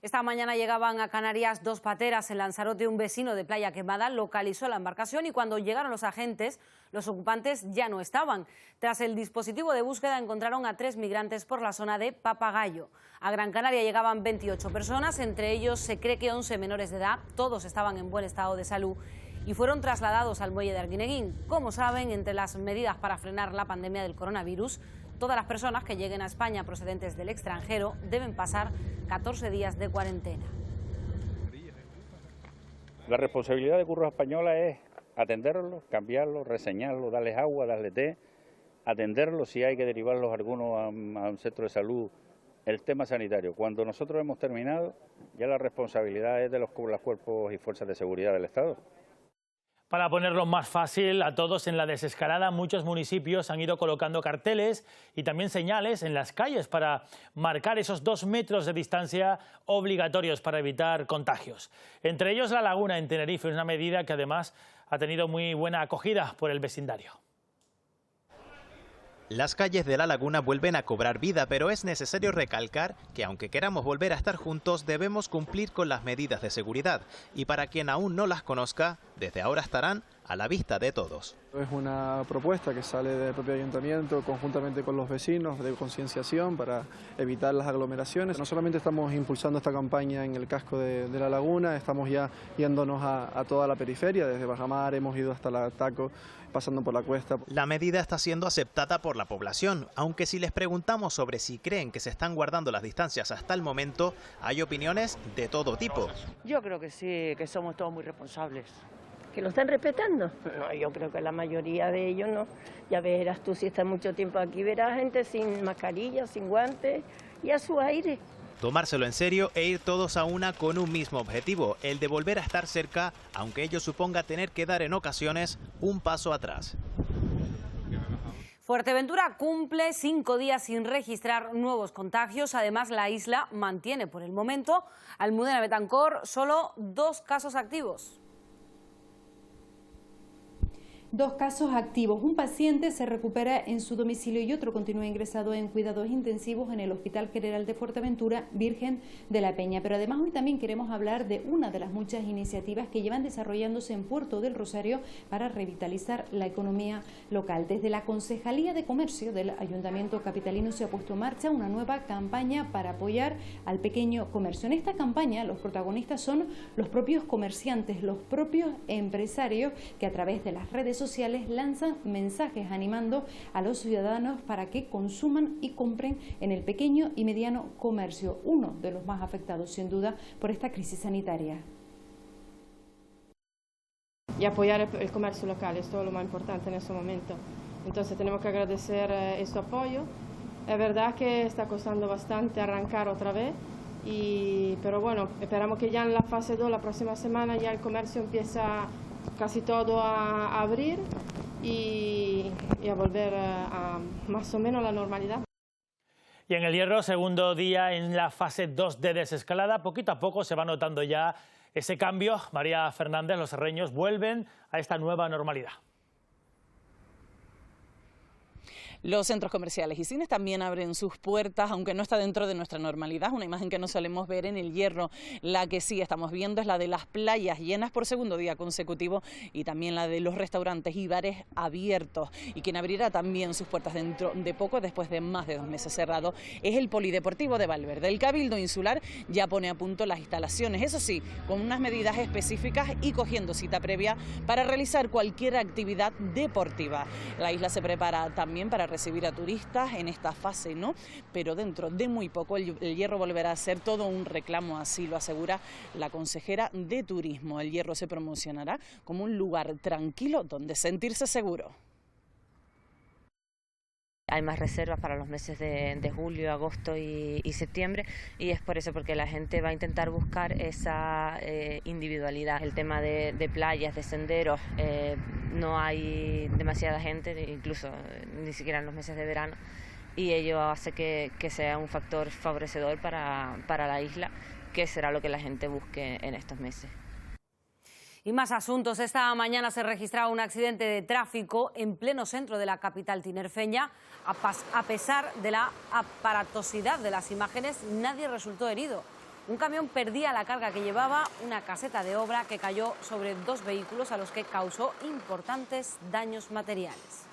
Esta mañana llegaban a Canarias 2 pateras. En Lanzarote, un vecino de Playa Quemada localizó la embarcación y cuando llegaron los agentes, los ocupantes ya no estaban. Tras el dispositivo de búsqueda encontraron a 3 migrantes por la zona de Papagayo. A Gran Canaria llegaban 28 personas, entre ellos se cree que 11 menores de edad. Todos estaban en buen estado de salud y fueron trasladados al muelle de Arguineguín. Como saben, entre las medidas para frenar la pandemia del coronavirus, todas las personas que lleguen a España procedentes del extranjero deben pasar 14 días de cuarentena. La responsabilidad de Cruz Española es atenderlos, cambiarlos, reseñarlos, darles agua, darles té, atenderlos si hay que derivarlos algunos a un centro de salud, el tema sanitario. Cuando nosotros hemos terminado, ya la responsabilidad es de los cuerpos y fuerzas de seguridad del Estado. Para ponerlo más fácil a todos en la desescalada, muchos municipios han ido colocando carteles y también señales en las calles para marcar esos 2 metros de distancia obligatorios para evitar contagios. Entre ellos La Laguna en Tenerife, una medida que además ha tenido muy buena acogida por el vecindario. Las calles de La Laguna vuelven a cobrar vida, pero es necesario recalcar que aunque queramos volver a estar juntos, debemos cumplir con las medidas de seguridad. Y para quien aún no las conozca, desde ahora estarán a la vista de todos. Es una propuesta que sale del propio ayuntamiento conjuntamente con los vecinos de concienciación para evitar las aglomeraciones. No solamente estamos impulsando esta campaña en el casco de La Laguna, estamos ya yéndonos a toda la periferia, desde Bajamar hemos ido hasta la Taco, pasando por la Cuesta. La medida está siendo aceptada por la población, aunque si les preguntamos sobre si creen que se están guardando las distancias hasta el momento, hay opiniones de todo tipo. Yo creo que sí, que somos todos muy responsables. ¿Que lo están respetando? No, yo creo que la mayoría de ellos no. Ya verás tú, si estás mucho tiempo aquí, verás gente sin mascarilla, sin guantes y a su aire. tomárselo en serio e ir todos a una con un mismo objetivo, el de volver a estar cerca, aunque ello suponga tener que dar en ocasiones un paso atrás. Fuerteventura cumple 5 días sin registrar nuevos contagios. Además, la isla mantiene por el momento, Almudena Betancor, solo 2 casos activos. 2 casos activos. Un paciente se recupera en su domicilio y otro continúa ingresado en cuidados intensivos en el Hospital General de Fuerteventura, Virgen de la Peña. Pero además hoy también queremos hablar de una de las muchas iniciativas que llevan desarrollándose en Puerto del Rosario para revitalizar la economía local. Desde la Concejalía de Comercio del Ayuntamiento capitalino se ha puesto en marcha una nueva campaña para apoyar al pequeño comercio. En esta campaña los protagonistas son los propios comerciantes, los propios empresarios que a través de las redes sociales lanzan mensajes animando a los ciudadanos para que consuman y compren en el pequeño y mediano comercio, uno de los más afectados sin duda por esta crisis sanitaria. Y apoyar el comercio local, esto es lo más importante en este momento. Entonces tenemos que agradecer este apoyo. Es verdad que está costando bastante arrancar otra vez, pero bueno, esperamos que ya en la fase 2, la próxima semana, ya el comercio empieza casi todo a abrir y a volver a más o menos a la normalidad. Y en El Hierro, segundo día en la fase 2 de desescalada, poquito a poco se va notando ya ese cambio. María Fernández, los serreños vuelven a esta nueva normalidad. Los centros comerciales y cines también abren sus puertas, aunque no está dentro de nuestra normalidad. Una imagen que no solemos ver en El Hierro. La que sí estamos viendo es la de las playas llenas por segundo día consecutivo y también la de los restaurantes y bares abiertos. Y quien abrirá también sus puertas dentro de poco, después de más de 2 meses cerrado, es el Polideportivo de Valverde. El Cabildo Insular ya pone a punto las instalaciones, eso sí, con unas medidas específicas y cogiendo cita previa para realizar cualquier actividad deportiva. La isla se prepara también para recibir a turistas en esta fase, ¿no? Pero dentro de muy poco el Hierro volverá a ser todo un reclamo, así lo asegura la consejera de Turismo. El Hierro se promocionará como un lugar tranquilo donde sentirse seguro. Hay más reservas para los meses de julio, agosto y septiembre, y es por eso, porque la gente va a intentar buscar esa individualidad. El tema de playas, de senderos, no hay demasiada gente, incluso ni siquiera en los meses de verano, y ello hace que sea un factor favorecedor para la isla, que será lo que la gente busque en estos meses. Y más asuntos. Esta mañana se registraba un accidente de tráfico en pleno centro de la capital tinerfeña. A pesar de la aparatosidad de las imágenes, nadie resultó herido. Un camión perdía la carga que llevaba, una caseta de obra que cayó sobre 2 vehículos a los que causó importantes daños materiales.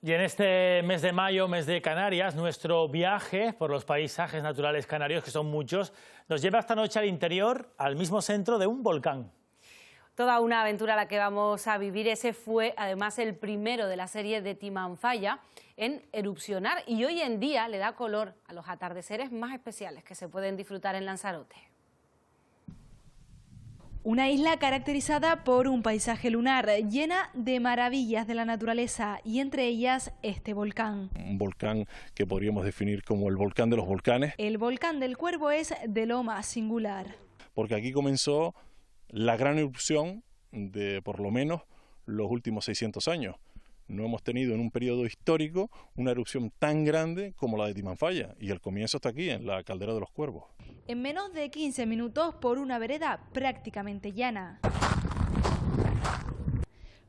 Y en este mes de mayo, mes de Canarias, nuestro viaje por los paisajes naturales canarios, que son muchos, nos lleva esta noche al interior, al mismo centro de un volcán. Toda una aventura la que vamos a vivir. Ese fue además el primero de la serie de Timanfaya en erupcionar y hoy en día le da color a los atardeceres más especiales que se pueden disfrutar en Lanzarote. Una isla caracterizada por un paisaje lunar llena de maravillas de la naturaleza y entre ellas este volcán. Un volcán que podríamos definir como el volcán de los volcanes. El volcán del Cuervo es de lo más singular. Porque aquí comenzó la gran erupción de por lo menos los últimos 600 años. No hemos tenido en un periodo histórico una erupción tan grande como la de Timanfaya y el comienzo está aquí, en la caldera de los Cuervos. En menos de 15 minutos por una vereda prácticamente llana.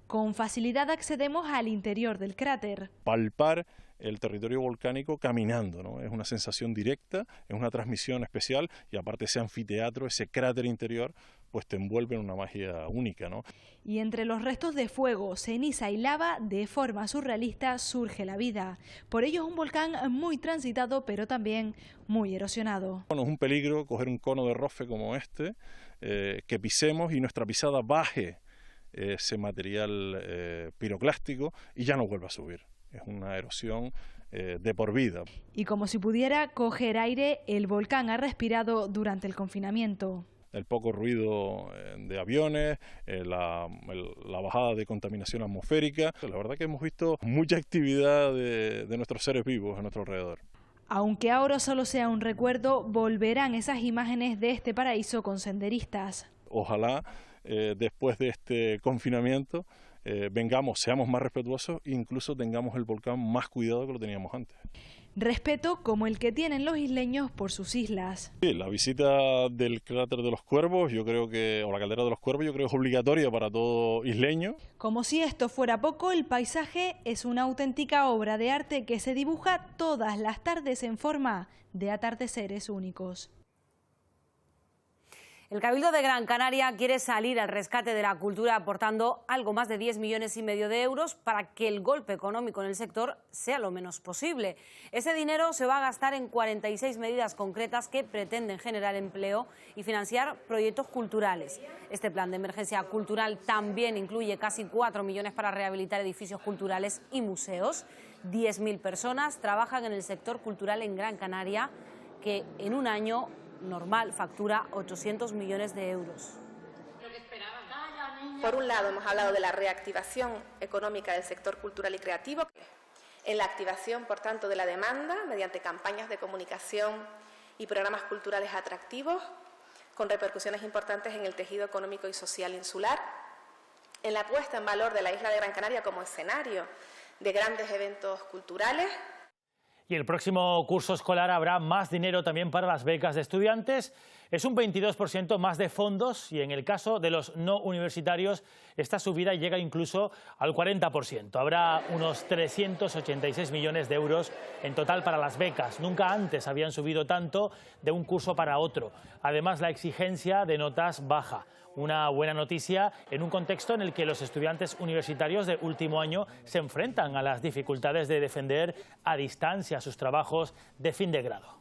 Con facilidad accedemos al interior del cráter. Palpar el territorio volcánico caminando, ¿no? Es una sensación directa, es una transmisión especial y aparte ese anfiteatro, ese cráter interior, pues te envuelve en una magia única, ¿no? Y entre los restos de fuego, ceniza y lava, de forma surrealista surge la vida. Por ello es un volcán muy transitado, pero también muy erosionado. Bueno, es un peligro coger un cono de rofe como este, que pisemos y nuestra pisada baje ese material piroclástico y ya no vuelva a subir. Es una erosión de por vida. Y como si pudiera coger aire, el volcán ha respirado durante el confinamiento. el poco ruido de aviones, la bajada de contaminación atmosférica. La verdad que hemos visto mucha actividad de nuestros seres vivos a nuestro alrededor. Aunque ahora solo sea un recuerdo, volverán esas imágenes de este paraíso con senderistas. Ojalá después de este confinamiento seamos más respetuosos e incluso tengamos el volcán más cuidado que lo teníamos antes. Respeto como el que tienen los isleños por sus islas. Sí, la visita del cráter de los Cuervos, o la caldera de los Cuervos, yo creo que es obligatoria para todo isleño. Como si esto fuera poco, el paisaje es una auténtica obra de arte que se dibuja todas las tardes en forma de atardeceres únicos. El Cabildo de Gran Canaria quiere salir al rescate de la cultura aportando algo más de 10,5 millones de euros para que el golpe económico en el sector sea lo menos posible. Ese dinero se va a gastar en 46 medidas concretas que pretenden generar empleo y financiar proyectos culturales. Este plan de emergencia cultural también incluye casi 4 millones para rehabilitar edificios culturales y museos. 10.000 personas trabajan en el sector cultural en Gran Canaria, que en un año normal factura 800 millones de euros. Por un lado, hemos hablado de la reactivación económica del sector cultural y creativo, en la activación, por tanto, de la demanda mediante campañas de comunicación y programas culturales atractivos, con repercusiones importantes en el tejido económico y social insular, en la puesta en valor de la isla de Gran Canaria como escenario de grandes eventos culturales. Y el próximo curso escolar habrá más dinero también para las becas de estudiantes. Es un 22% más de fondos y en el caso de los no universitarios esta subida llega incluso al 40%. Habrá unos 386 millones de euros en total para las becas. Nunca antes habían subido tanto de un curso para otro. Además, la exigencia de notas baja. Una buena noticia en un contexto en el que los estudiantes universitarios de último año se enfrentan a las dificultades de defender a distancia sus trabajos de fin de grado.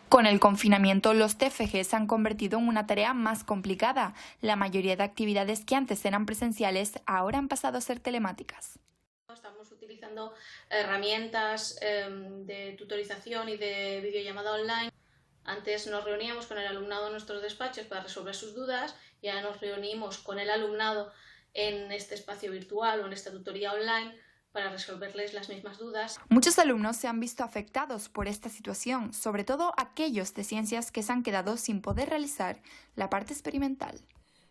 Con el confinamiento, los TFG se han convertido en una tarea más complicada. La mayoría de actividades que antes eran presenciales ahora han pasado a ser telemáticas. Estamos utilizando herramientas de tutorización y de videollamada online. Antes nos reuníamos con el alumnado en nuestros despachos para resolver sus dudas y ahora nos reunimos con el alumnado en este espacio virtual o en esta tutoría online para resolverles las mismas dudas. Muchos alumnos se han visto afectados por esta situación, sobre todo aquellos de ciencias que se han quedado sin poder realizar la parte experimental.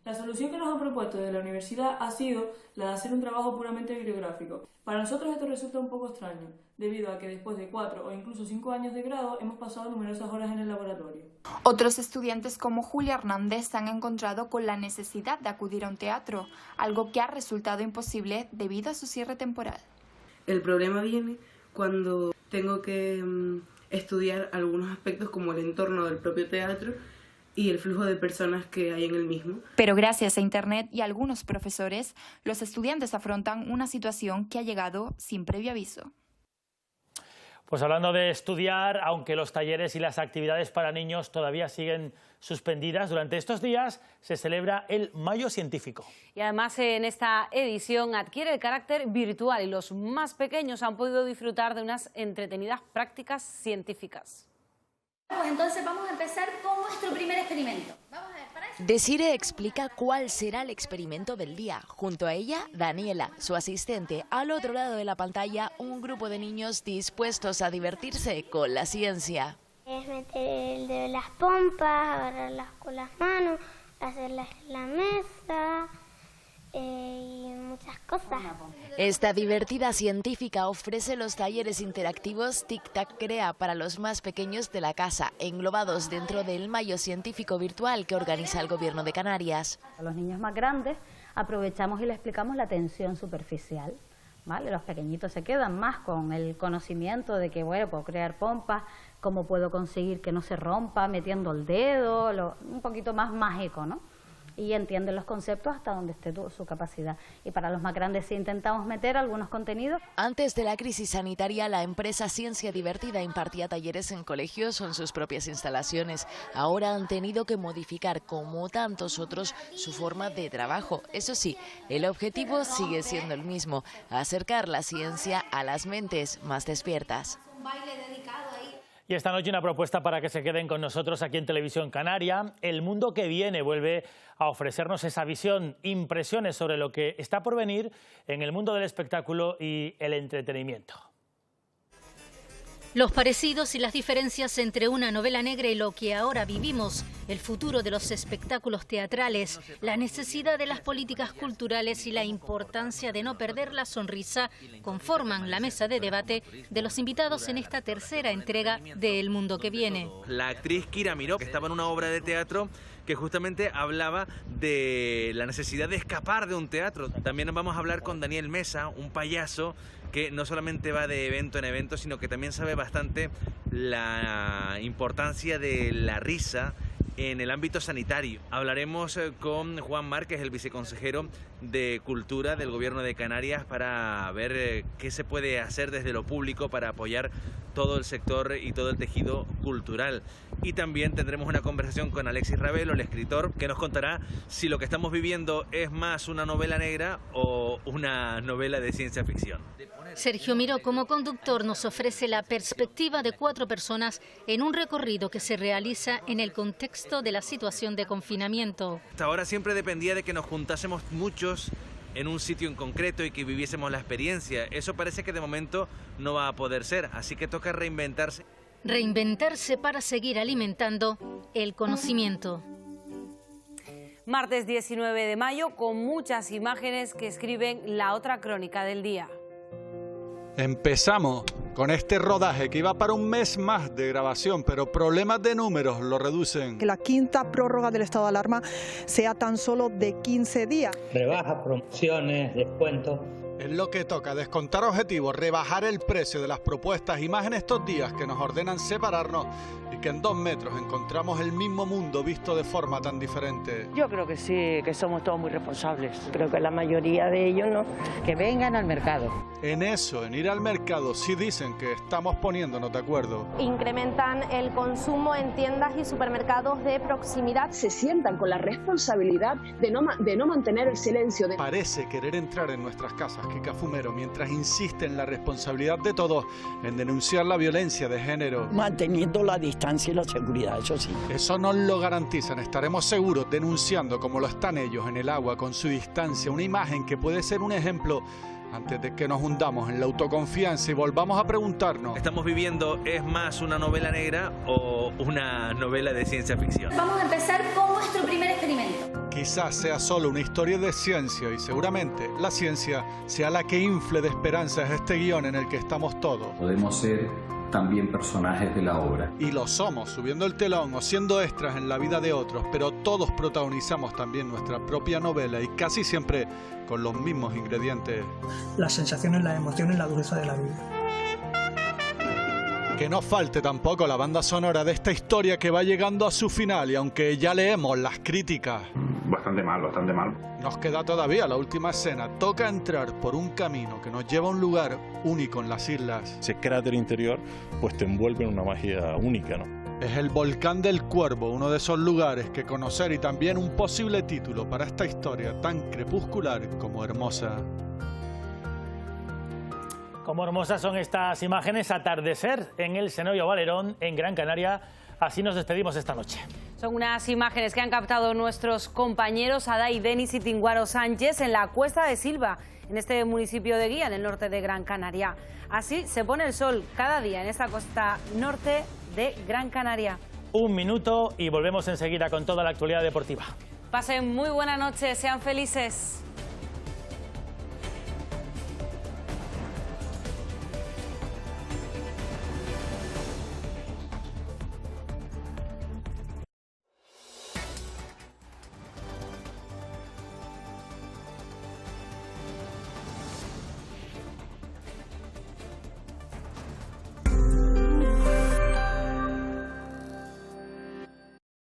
La solución que nos han propuesto desde la universidad ha sido la de hacer un trabajo puramente bibliográfico. Para nosotros esto resulta un poco extraño, debido a que después de 4 o incluso 5 años de grado hemos pasado numerosas horas en el laboratorio. Otros estudiantes como Julia Hernández se han encontrado con la necesidad de acudir a un teatro, algo que ha resultado imposible debido a su cierre temporal. El problema viene cuando tengo que estudiar algunos aspectos como el entorno del propio teatro y el flujo de personas que hay en el mismo. Pero gracias a Internet y a algunos profesores, los estudiantes afrontan una situación que ha llegado sin previo aviso. Pues hablando de estudiar, aunque los talleres y las actividades para niños todavía siguen suspendidas, durante estos días se celebra el Mayo Científico. Y además en esta edición adquiere el carácter virtual y los más pequeños han podido disfrutar de unas entretenidas prácticas científicas. Pues entonces vamos a empezar con nuestro primer experimento. Vamos a ver, para eso. Desiree explica cuál será el experimento del día. Junto a ella, Daniela, su asistente. Al otro lado de la pantalla, un grupo de niños dispuestos a divertirse con la ciencia. Es meter el dedo en las pompas, agarrarlas con las manos, hacerlas en la mesa y muchas cosas. Esta divertida científica ofrece los talleres interactivos Tic Tac Crea para los más pequeños de la casa, englobados dentro del Mayo Científico Virtual que organiza el Gobierno de Canarias. A los niños más grandes aprovechamos y les explicamos la tensión superficial, ¿vale? Los pequeñitos se quedan más con el conocimiento de que, bueno, puedo crear pompas, cómo puedo conseguir que no se rompa metiendo el dedo, un poquito más mágico, ¿no? Y entienden los conceptos hasta donde esté su capacidad. Y para los más grandes sí intentamos meter algunos contenidos. Antes de la crisis sanitaria, la empresa Ciencia Divertida impartía talleres en colegios o en sus propias instalaciones. Ahora han tenido que modificar, como tantos otros, su forma de trabajo. Eso sí, el objetivo sigue siendo el mismo: acercar la ciencia a las mentes más despiertas. Y esta noche una propuesta para que se queden con nosotros aquí en Televisión Canaria. El mundo que viene vuelve a ofrecernos esa visión, impresiones sobre lo que está por venir en el mundo del espectáculo y el entretenimiento. Los parecidos y las diferencias entre una novela negra y lo que ahora vivimos, el futuro de los espectáculos teatrales, la necesidad de las políticas culturales y la importancia de no perder la sonrisa conforman la mesa de debate de los invitados en esta tercera entrega de El Mundo que Viene. La actriz Kira Miró, que estaba en una obra de teatro que justamente hablaba de la necesidad de escapar de un teatro. También vamos a hablar con Daniel Mesa, un payaso que no solamente va de evento en evento, sino que también sabe bastante la importancia de la risa en el ámbito sanitario. Hablaremos con Juan Márquez, el viceconsejero de Cultura del Gobierno de Canarias, para ver qué se puede hacer desde lo público para apoyar todo el sector y todo el tejido cultural. Y también tendremos una conversación con Alexis Ravelo, el escritor, que nos contará si lo que estamos viviendo es más una novela negra o una novela de ciencia ficción. Sergio Miró, como conductor, nos ofrece la perspectiva de 4 personas en un recorrido que se realiza en el contexto de la situación de confinamiento. Hasta ahora siempre dependía de que nos juntásemos muchos en un sitio en concreto y que viviésemos la experiencia. Eso parece que de momento no va a poder ser, así que toca reinventarse. Reinventarse para seguir alimentando el conocimiento. Martes 19 de mayo, con muchas imágenes que escriben la otra crónica del día. Empezamos con este rodaje que iba para un mes más de grabación, pero problemas de números lo reducen. Que la quinta prórroga del estado de alarma sea tan solo de 15 días. Rebajas, promociones, descuentos. Es lo que toca, descontar objetivos, rebajar el precio de las propuestas y más en estos días que nos ordenan separarnos y que en 2 metros encontramos el mismo mundo visto de forma tan diferente. Yo creo que sí, que somos todos muy responsables. Creo que la mayoría de ellos no. Que vengan al mercado. En eso, en ir al mercado, sí dicen que estamos poniéndonos de acuerdo. Incrementan el consumo en tiendas y supermercados de proximidad. Se sientan con la responsabilidad de no mantener el silencio. Parece querer entrar en nuestras casas, Kika Fumero, mientras insiste en la responsabilidad de todos en denunciar la violencia de género. Manteniendo la distancia y la seguridad, eso sí. Eso nos lo garantizan, estaremos seguros denunciando como lo están ellos en el agua con su distancia, una imagen que puede ser un ejemplo antes de que nos hundamos en la autoconfianza y volvamos a preguntarnos. ¿Estamos viviendo es más una novela negra o una novela de ciencia ficción? Vamos a empezar con nuestro primer experimento. Quizás sea solo una historia de ciencia y seguramente la ciencia sea la que infle de esperanzas este guión en el que estamos todos. Podemos ser también personajes de la obra. Y lo somos, subiendo el telón o siendo extras en la vida de otros, pero todos protagonizamos también nuestra propia novela y casi siempre con los mismos ingredientes. Las sensaciones, las emociones, la dureza de la vida. Que no falte tampoco la banda sonora de esta historia que va llegando a su final y aunque ya leemos las críticas... Bastante mal, bastante mal. Nos queda todavía la última escena. Toca entrar por un camino que nos lleva a un lugar único en las islas. Ese cráter interior pues te envuelve en una magia única, ¿no? Es el volcán del Cuervo, uno de esos lugares que conocer y también un posible título para esta historia tan crepuscular como hermosa. Como hermosas son estas imágenes, atardecer en el Senorio Valerón, en Gran Canaria. Así nos despedimos esta noche. Son unas imágenes que han captado nuestros compañeros Adai Denis y Tinguaro Sánchez en la Cuesta de Silva, en este municipio de Guía, en el norte de Gran Canaria. Así se pone el sol cada día en esta costa norte de Gran Canaria. 1 minuto y volvemos enseguida con toda la actualidad deportiva. Pasen muy buena noche, sean felices.